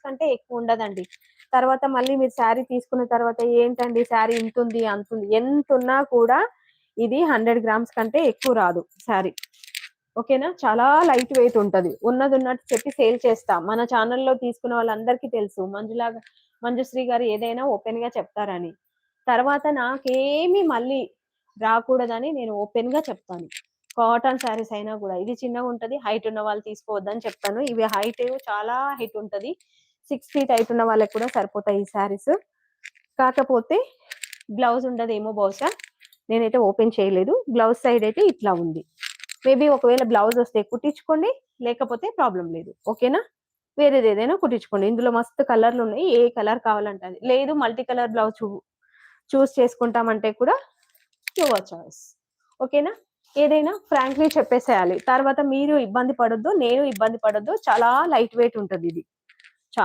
కంటే ఎక్కువ ఉండదండి. తర్వాత మళ్ళీ మీరు శారీ తీసుకున్న తర్వాత ఏంటండి శారీ ఇంతుంది, అంతుంది ఎంతున్నా కూడా ఇది 100 గ్రామ్స్ కంటే ఎక్కువ రాదు శారీ. ఓకేనా? చాలా లైట్ వెయిట్ ఉంటది. ఉన్నదున్నట్టు చెప్పి సేల్ చేస్తా. మన ఛానెల్‌లో తీసుకున్న వాళ్ళందరికీ తెలుసు. మంజుశ్రీ గారు ఏదైనా ఓపెన్‌గా చెప్తారని. తర్వాత నాకేమి మళ్ళీ రాకూడదని నేను ఓపెన్‌గా చెప్తాను. కాటన్ శారీస్ అయినా గూడా. ఇది చిన్నగుంటది. హైట్ ఉన్న వాళ్ళు తీసుకోవద్దని చెప్తాను. ఇవి హైట్ చాలా హైట్ ఉంటది. 6 ఫీట్ హైట్ ఉన్న వాళ్ళకి కూడా సరిపోతాయి ఈ శారీస్. కాకపోతే బ్లౌజ్ ఉండదేమో బహుశా. నేనైతే ఓపెన్ చేయలేదు. బ్లౌజ్ సైడ్ అయితే ఇట్లా ఉంది. మేబీ ఒకవేళ బ్లౌజ్ వస్తే కుట్టించుకోండి. లేకపోతే ప్రాబ్లమ్ లేదు. ఓకేనా? వేరేది ఏదైనా కుట్టించుకోండి. ఇందులో మస్తు కలర్‌లు ఉన్నాయి. ఏ కలర్ కావాలంటే అది. లేదు మల్టీ కలర్ బ్లౌజ్ చూస్ చేసుకుంటామంటే కూడా యువర్ చాయిస్. ఓకేనా? ఏదైనా ఫ్రాంక్లీ చెప్పేసేయాలి. తర్వాత మీరు ఇబ్బంది పడొద్దు. నేను ఇబ్బంది పడొద్దు. చాలా లైట్ వెయిట్ ఉంటదిది.